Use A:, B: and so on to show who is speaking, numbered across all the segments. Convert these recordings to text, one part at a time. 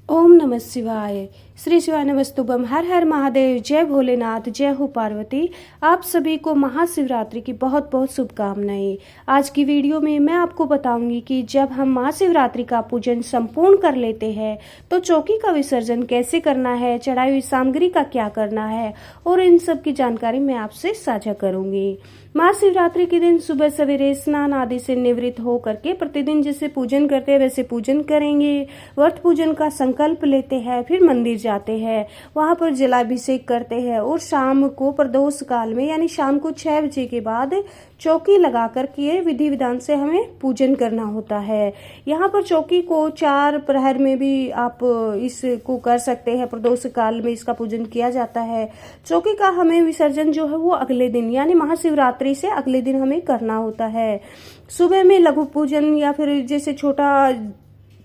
A: ओम नमः शिवाय। श्री शिवाय नमस्तुभम। हर हर महादेव। जय भोलेनाथ। जय हो पार्वती। आप सभी को महाशिवरात्रि की बहुत बहुत शुभकामनाएं। आज की वीडियो में मैं आपको बताऊंगी कि जब हम महाशिवरात्रि का पूजन संपूर्ण कर लेते हैं तो चौकी का विसर्जन कैसे करना है, चढ़ाई हुई सामग्री का क्या करना है और इन सब की जानकारी मैं आपसे साझा करूंगी। महाशिवरात्रि के दिन सुबह सवेरे स्नान आदि से निवृत्त हो करके प्रतिदिन जैसे पूजन करते हैं वैसे पूजन करेंगे। व्रत पूजन का संकल्प लेते हैं, फिर मंदिर जाते हैं, वहां पर जलाभिषेक करते हैं और शाम को प्रदोष काल में यानी शाम को 6 बजे के बाद चौकी लगा करके विधि विधान से हमें पूजन करना होता है। यहाँ पर चौकी को 4 प्रहर में भी आप इसको कर सकते हैं। प्रदोष काल में इसका पूजन किया जाता है। चौकी का हमें विसर्जन जो है वो अगले दिन यानी महाशिवरात्रि से अगले दिन हमें करना होता है। सुबह में लघु पूजन या फिर जैसे छोटा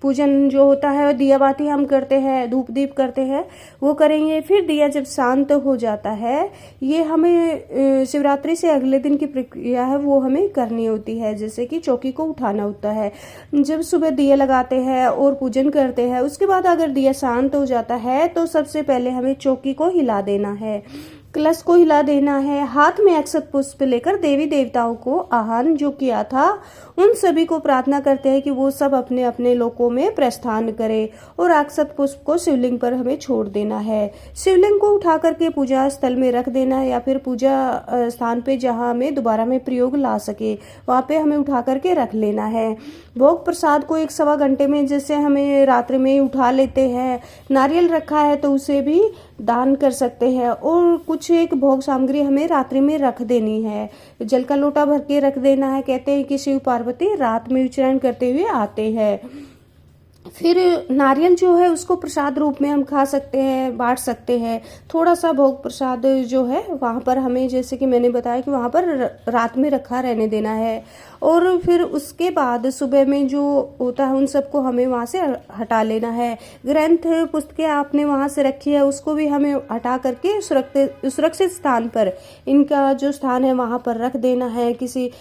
A: पूजन जो होता है, दिया बाती हम करते हैं, धूप दीप करते हैं, वो करेंगे। फिर दिया जब शांत हो जाता है, ये हमें शिवरात्रि से अगले दिन की प्रक्रिया है वो हमें करनी होती है। जैसे कि चौकी को उठाना होता है। जब सुबह दिया लगाते हैं और पूजन करते हैं, उसके बाद अगर दिया शांत हो जाता है तो सबसे पहले हमें चौकी को हिला देना है, कलश को हिला देना है। हाथ में अक्षत पुष्प लेकर देवी देवताओं को आह्वान जो किया था उन सभी को प्रार्थना करते हैं कि वो सब अपने अपने लोकों में प्रस्थान करें और अक्षत पुष्प को शिवलिंग पर हमें छोड़ देना है। शिवलिंग को उठा करके पूजा स्थल में रख देना है या फिर पूजा स्थान पे जहाँ हमें दोबारा में प्रयोग ला सके वहाँ पे हमें उठा करके रख लेना है। भोग प्रसाद को 1-1.25 घंटे में जैसे हमें रात्रि में उठा लेते हैं। नारियल रखा है तो उसे भी दान कर सकते हैं और कुछ एक भोग सामग्री हमें रात्रि में रख देनी है। जल का लोटा भर के रख देना है। कहते हैं कि शिव पार्वती रात में विचरण करते हुए आते हैं। फिर नारियल जो है उसको प्रसाद रूप में हम खा सकते हैं, बांट सकते हैं। थोड़ा सा भोग प्रसाद जो है वहाँ पर हमें जैसे कि मैंने बताया कि वहाँ पर रात में रखा रहने देना है। और फिर उसके बाद सुबह में जो होता है उन सबको हमें वहाँ से हटा लेना है। ग्रंथ पुस्तकें आपने वहाँ से रखी है उसको भी हमें हटा करके सुरक्षित स्थान पर, इनका जो स्थान है वहाँ पर रख देना है, किसी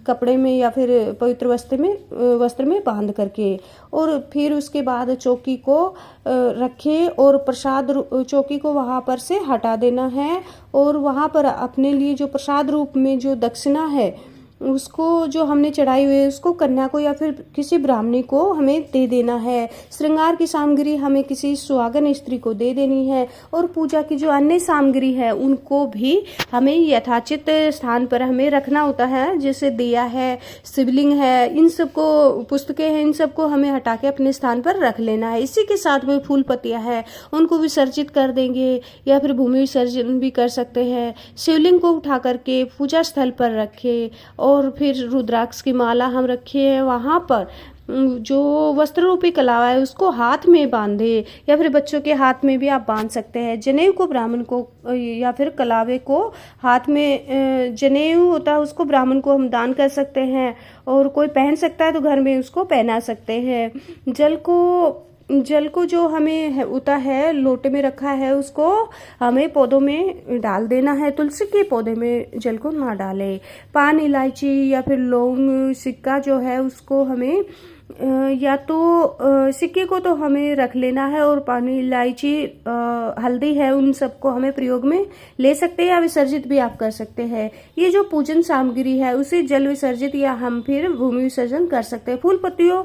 A: कपड़े में या फिर पवित्र वस्त्र में बांध करके। और फिर उसके बाद चौकी को रखें और प्रसाद चौकी को वहाँ पर से हटा देना है और वहाँ पर अपने लिए जो प्रसाद रूप में जो दक्षिणा है उसको जो हमने चढ़ाई हुई है उसको कन्या को या फिर किसी ब्राह्मणी को हमें दे देना है। श्रृंगार की सामग्री हमें किसी सुहागन स्त्री को दे देनी है और पूजा की जो अन्य सामग्री है उनको भी हमें यथाचित स्थान पर हमें रखना होता है। जैसे दिया है, शिवलिंग है, इन सबको, पुस्तकें हैं, इन सबको हमें हटा के अपने स्थान पर रख लेना है। इसी के साथ में फूल पत्तियां है उनको विसर्जित कर देंगे या फिर भूमि विसर्जन भी कर सकते हैं। शिवलिंग को उठा करके पूजा स्थल पर रखे और फिर रुद्राक्ष की माला हम रखे हैं वहाँ पर। जो वस्त्र रूपी कलावा है उसको हाथ में बांधे या फिर बच्चों के हाथ में भी आप बांध सकते हैं। जनेऊ को ब्राह्मण को या फिर कलावे को हाथ में जनेऊ होता है उसको ब्राह्मण को हम दान कर सकते हैं और कोई पहन सकता है तो घर में उसको पहना सकते हैं। जल को जो हमें होता है लोटे में रखा है उसको हमें पौधों में डाल देना है। तुलसी के पौधे में जल को ना डालें। पान, इलायची या फिर लौंग, सिक्का जो है उसको हमें या तो सिक्के को तो हमें रख लेना है और पानी, इलायची, हल्दी है उन सबको हमें प्रयोग में ले सकते हैं या विसर्जित भी आप कर सकते हैं। ये जो पूजन सामग्री है उसे जल विसर्जित या हम फिर भूमि विसर्जन कर सकते हैं। फूल पत्तियों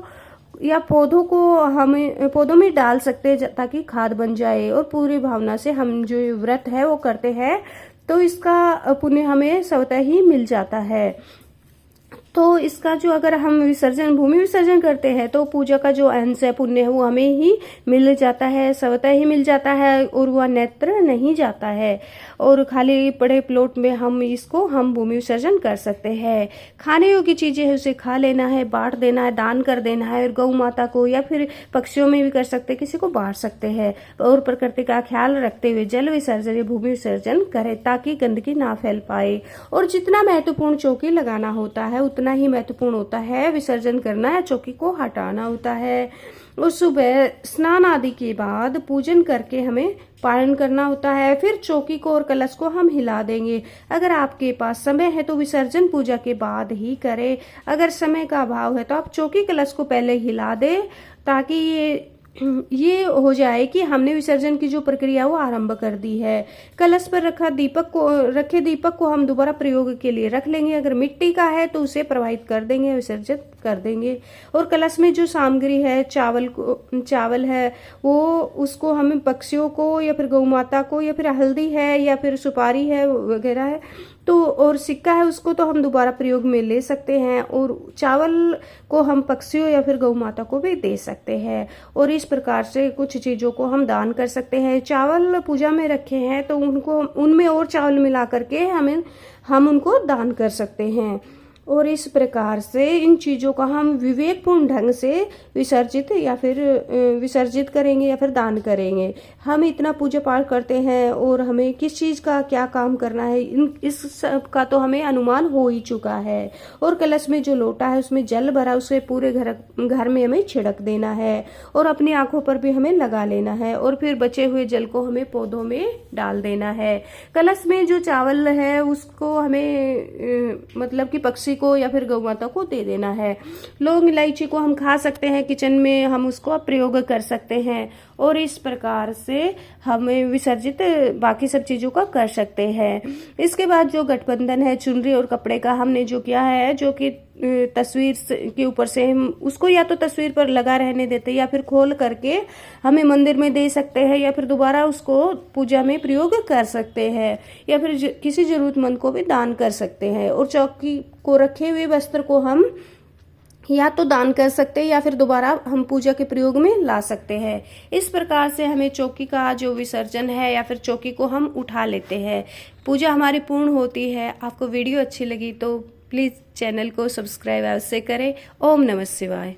A: या पौधों को हमें पौधों में डाल सकते हैं ताकि खाद बन जाए और पूरी भावना से हम जो व्रत है वो करते हैं तो इसका पुण्य हमें स्वतः ही मिल जाता है। तो इसका जो अगर हम विसर्जन, भूमि विसर्जन करते हैं तो पूजा का जो अंश है, पुण्य है, वो हमें ही मिल जाता है, स्वतः ही मिल जाता है और वह नेत्र नहीं जाता है। और खाली पड़े प्लॉट में हम भूमि विसर्जन कर सकते हैं। खाने योग्य चीजें है उसे खा लेना है, बांट देना है, दान कर देना है। और गौ माता को या फिर पक्षियों में भी कर सकते हैं, किसी को बांट सकते हैं। और प्रकृति का ख्याल रखते हुए जल विसर्जन या भूमि विसर्जन करें ताकि गंदगी ना फैल पाए। और जितना महत्वपूर्ण चौकी लगाना होता है उतना ही महत्वपूर्ण होता है विसर्जन करना या चौकी को हटाना होता है। और सुबह स्नान आदि के बाद पूजन करके हमें पारण करना होता है। फिर चौकी को और कलश को हम हिला देंगे। अगर आपके पास समय है तो विसर्जन पूजा के बाद ही करें। अगर समय का अभाव है तो आप चौकी कलश को पहले हिला दें ताकि ये ये हो जाए कि हमने विसर्जन की जो प्रक्रिया वो आरंभ कर दी है। कलश पर रखे दीपक को हम दोबारा प्रयोग के लिए रख लेंगे। अगर मिट्टी का है तो उसे प्रवाहित कर देंगे, विसर्जित कर देंगे। और कलश में जो सामग्री है, चावल है, वो उसको हम पक्षियों को या फिर गौ माता को या फिर हल्दी है या फिर सुपारी है वगैरह है तो, और सिक्का है, उसको तो हम दोबारा प्रयोग में ले सकते हैं। और चावल को हम पक्षियों या फिर गौ माता को भी दे सकते हैं। और इस प्रकार से कुछ चीज़ों को हम दान कर सकते हैं। चावल पूजा में रखे हैं तो उनमें और चावल मिला करके हम उनको दान कर सकते हैं। और इस प्रकार से इन चीज़ों का हम विवेकपूर्ण ढंग से विसर्जित करेंगे या फिर दान करेंगे। हम इतना पूजा पाठ करते हैं और हमें किस चीज़ का क्या काम करना है इस सब का तो हमें अनुमान हो ही चुका है। और कलश में जो लोटा है उसमें जल भरा, उसे पूरे घर में हमें छिड़क देना है और अपनी आंखों पर भी हमें लगा लेना है। और फिर बचे हुए जल को हमें पौधों में डाल देना है। कलश में जो चावल है उसको हमें मतलब कि पक्षी को या फिर गौ माता को दे देना है। लौंग इलायची को हम खा सकते हैं, किचन में हम उसको प्रयोग कर सकते हैं। और इस प्रकार से हमें विसर्जित बाकी सब चीजों का कर सकते हैं। इसके बाद जो गठबंधन है, चुनरी और कपड़े का हमने जो किया है, जो कि तस्वीर के ऊपर से हम उसको या तो तस्वीर पर लगा रहने देते या फिर खोल करके हमें मंदिर में दे सकते हैं या फिर दोबारा उसको पूजा में प्रयोग कर सकते हैं या फिर किसी जरूरतमंद को भी दान कर सकते हैं। और चौकी को रखे हुए वस्त्र को हम या तो दान कर सकते हैं या फिर दोबारा हम पूजा के प्रयोग में ला सकते हैं। इस प्रकार से हमें चौकी का जो विसर्जन है या फिर चौकी को हम उठा लेते हैं। पूजा हमारी पूर्ण होती है। आपको वीडियो अच्छी लगी तो प्लीज़ चैनल को सब्सक्राइब अवश्य करें। ओम नमः शिवाय।